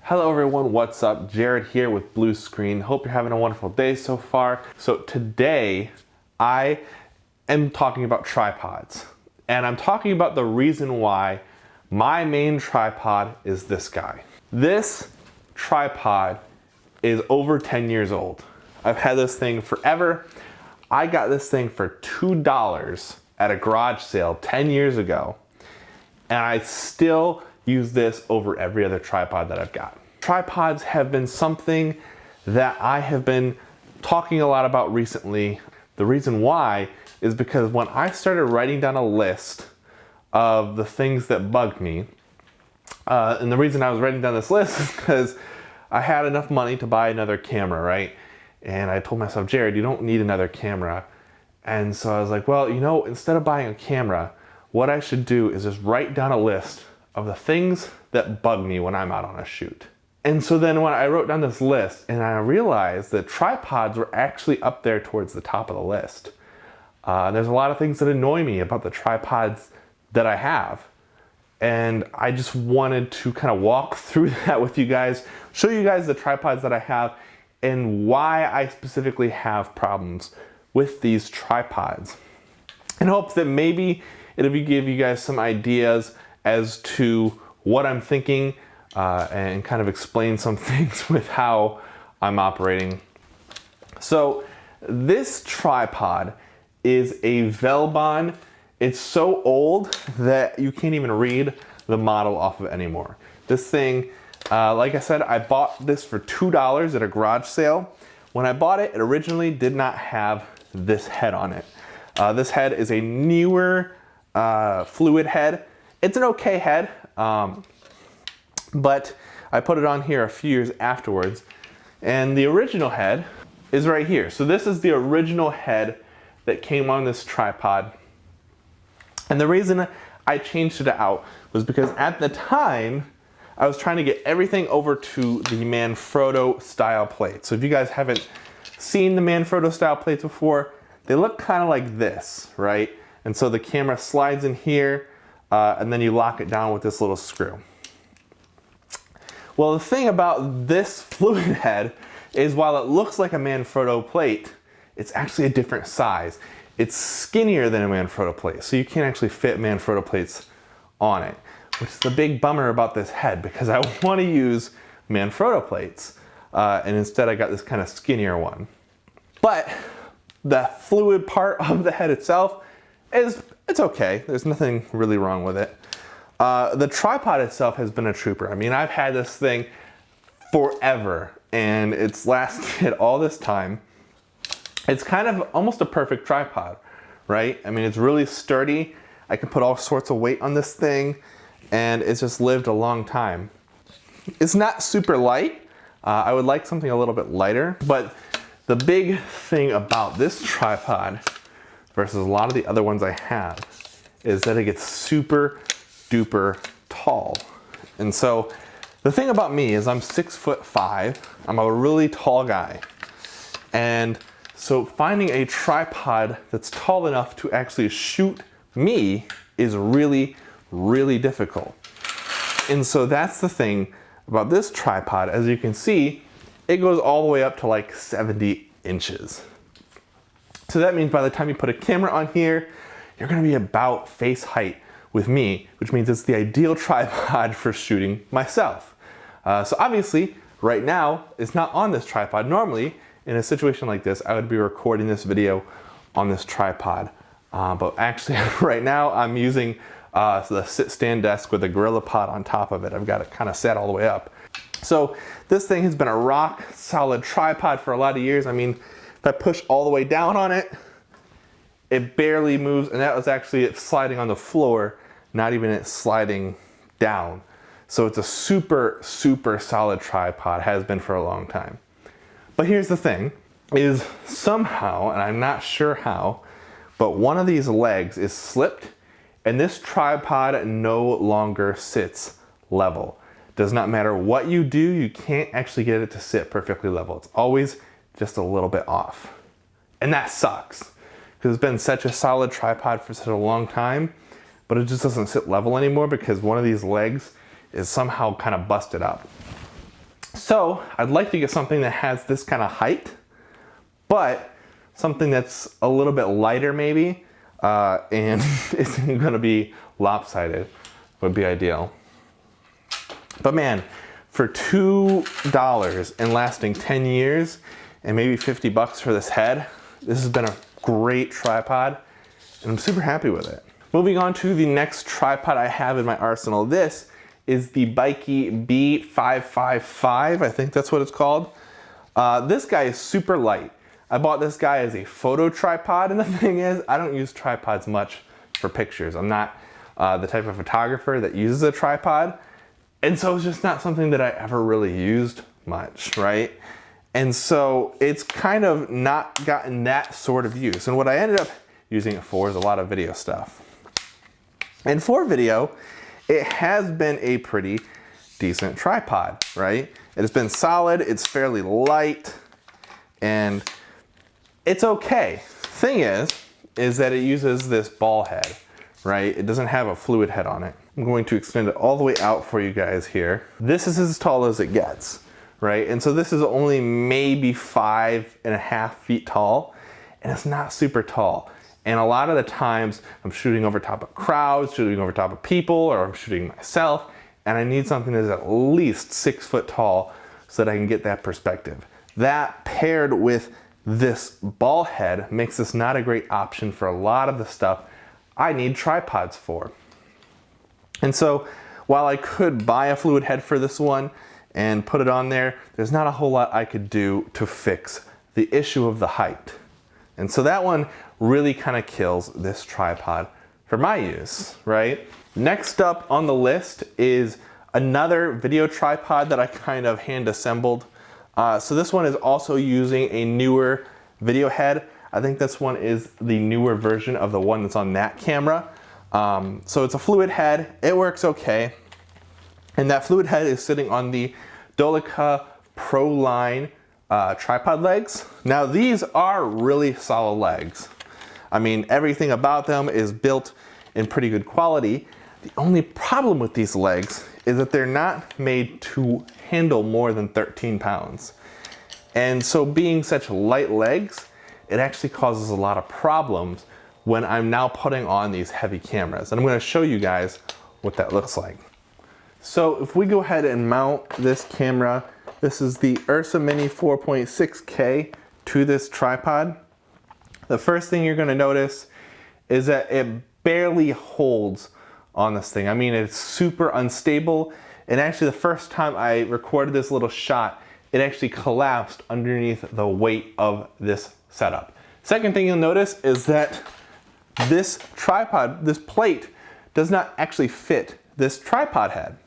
Hello everyone, what's up? Jared here with Blue Screen. Hope you're having a wonderful day so far. So today I am talking about tripods, and I'm talking about the reason why my main tripod is this guy. This tripod is over 10 years old. I've had this thing forever. I got this thing for $2 at a garage sale 10 years ago, and I still use this over every other tripod that I've got. Tripods have been something that I have been talking a lot about recently. The reason why is because when I started writing down a list of the things that bugged me, and the reason I was writing down this list is because I had enough money to buy another camera, right? And I told myself, Jared, you don't need another camera. And so I was like, well, you know, instead of buying a camera, what I should do is just write down a list of the things that bug me when I'm out on a shoot. And so then when I wrote down this list, and I realized that tripods were actually up there towards the top of the list. There's a lot of things that annoy me about the tripods that I have. And I just wanted to kind of walk through that with you guys, show you guys the tripods that I have and why I specifically have problems with these tripods. In hopes that maybe it'll give you guys some ideas as to what I'm thinking and kind of explain some things with how I'm operating. So this tripod is a Velbon. It's so old that you can't even read the model off of it anymore. This thing, like I said, I bought this for $2 at a garage sale. When I bought it, it originally did not have this head on it. This head is a newer fluid head. It's an okay head, but I put it on here a few years afterwards, and the original head is right here. So this is the original head that came on this tripod. And the reason I changed it out was because at the time, I was trying to get everything over to the Manfrotto style plate. So if you guys haven't seen the Manfrotto style plates before, they look kind of like this, right? And so the camera slides in here, and then you lock it down with this little screw. Well, the thing about this fluid head is while it looks like a Manfrotto plate, it's actually a different size. It's skinnier than a Manfrotto plate, so you can't actually fit Manfrotto plates on it, which is the big bummer about this head because I want to use Manfrotto plates, and instead I got this kind of skinnier one. But the fluid part of the head itself it's okay. There's nothing really wrong with it. The tripod itself has been a trooper. I mean, I've had this thing forever, and it's lasted all this time. It's kind of almost a perfect tripod, right? I mean, it's really sturdy. I can put all sorts of weight on this thing, and it's just lived a long time. It's not super light. I would like something a little bit lighter, but the big thing about this tripod versus a lot of the other ones I have is that it gets super duper tall. And so the thing about me is I'm 6'5". I'm a really tall guy. And so finding a tripod that's tall enough to actually shoot me is really, really difficult. And so that's the thing about this tripod. As you can see, it goes all the way up to like 70 inches. So that means by the time you put a camera on here, you're gonna be about face height with me, which means it's the ideal tripod for shooting myself. So obviously, right now, it's not on this tripod. Normally, in a situation like this, I would be recording this video on this tripod. But actually, right now, I'm using the sit-stand desk with a Gorilla Pod on top of it. I've got it kind of set all the way up. So this thing has been a rock solid tripod for a lot of years. I mean, if I push all the way down on it, it barely moves, and that was actually it sliding on the floor, not even it sliding down. So it's a super, super solid tripod, has been for a long time. But here's the thing, is somehow, and I'm not sure how, but one of these legs is slipped, and this tripod no longer sits level. Does not matter what you do, you can't actually get it to sit perfectly level. It's always just a little bit off. And that sucks, because it's been such a solid tripod for such a long time, but it just doesn't sit level anymore because one of these legs is somehow kind of busted up. So I'd like to get something that has this kind of height, but something that's a little bit lighter maybe, and isn't gonna be lopsided would be ideal. But man, for $2 and lasting 10 years and maybe 50 bucks for this head, this has been a great tripod and I'm super happy with it. Moving on to the next tripod I have in my arsenal. This is the Bikey B555, I think that's what it's called. This guy is super light. I bought this guy as a photo tripod, and the thing is, I don't use tripods much for pictures. I'm not the type of photographer that uses a tripod, and so it's just not something that I ever really used much, right? And so it's kind of not gotten that sort of use. And what I ended up using it for is a lot of video stuff. And for video, it has been a pretty decent tripod, right? It has been solid, it's fairly light, and it's okay. Thing is that it uses this ball head, right? It doesn't have a fluid head on it. I'm going to extend it all the way out for you guys here. This is as tall as it gets, right? And so this is only maybe 5.5 feet tall, and it's not super tall. And a lot of the times I'm shooting over top of crowds, shooting over top of people, or I'm shooting myself, and I need something that's at least 6 foot tall so that I can get that perspective. That paired with this ball head makes this not a great option for a lot of the stuff I need tripods for. And so while I could buy a fluid head for this one and put it on there, there's not a whole lot I could do to fix the issue of the height. And so that one really kind of kills this tripod for my use, right? Next up on the list is another video tripod that I kind of hand assembled. So this one is also using a newer video head. I think this one is the newer version of the one that's on that camera. So it's a fluid head, it works okay. And that fluid head is sitting on the Dolica Pro Line tripod legs. Now these are really solid legs. I mean, everything about them is built in pretty good quality. The only problem with these legs is that they're not made to handle more than 13 pounds. And so being such light legs, it actually causes a lot of problems when I'm now putting on these heavy cameras. And I'm gonna show you guys what that looks like. So if we go ahead and mount this camera, this is the Ursa Mini 4.6K to this tripod. The first thing you're gonna notice is that it barely holds on this thing. I mean, it's super unstable. And actually the first time I recorded this little shot, it actually collapsed underneath the weight of this setup. Second thing you'll notice is that this tripod, this plate, does not actually fit this tripod head.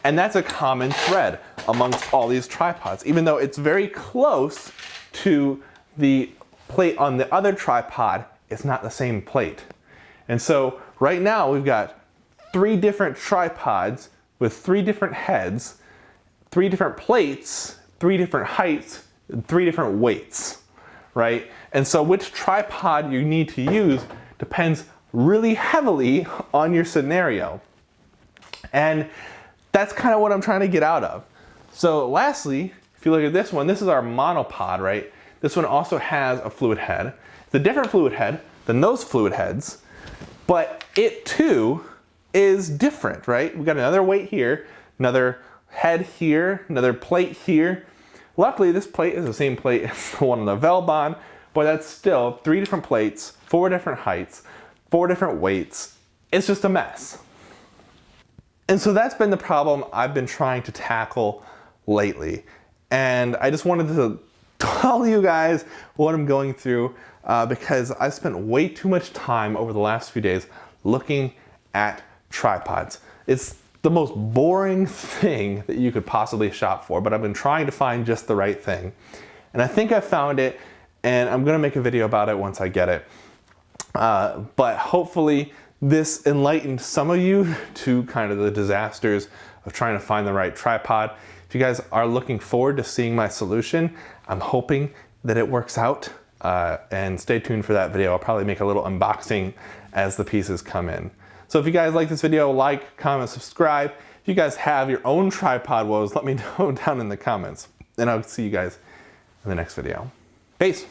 And that's a common thread amongst all these tripods, even though it's very close to the plate on the other tripod, it's not the same plate. And so right now we've got 3 different tripods with 3 different heads, 3 different plates, 3 different heights, and 3 different weights, right? And so which tripod you need to use depends really heavily on your scenario. And that's kind of what I'm trying to get out of. So lastly, if you look at this one, this is our monopod, right? This one also has a fluid head. It's a different fluid head than those fluid heads, but it too is different, right? We've got another weight here, another head here, another plate here. Luckily, this plate is the same plate as the one on the Velbon, but that's still 3 different plates, 4 different heights, 4 different weights. It's just a mess. And so that's been the problem I've been trying to tackle lately. And I just wanted to tell you guys what I'm going through because I spent way too much time over the last few days looking at tripods. It's the most boring thing that you could possibly shop for, but I've been trying to find just the right thing. And I think I found it, and I'm gonna make a video about it once I get it. But hopefully this enlightened some of you to kind of the disasters of trying to find the right tripod. If you guys are looking forward to seeing my solution, I'm hoping that it works out. And stay tuned for that video. I'll probably make a little unboxing as the pieces come in. So if you guys like this video, like, comment, subscribe. If you guys have your own tripod woes, let me know down in the comments. And I'll see you guys in the next video. Peace.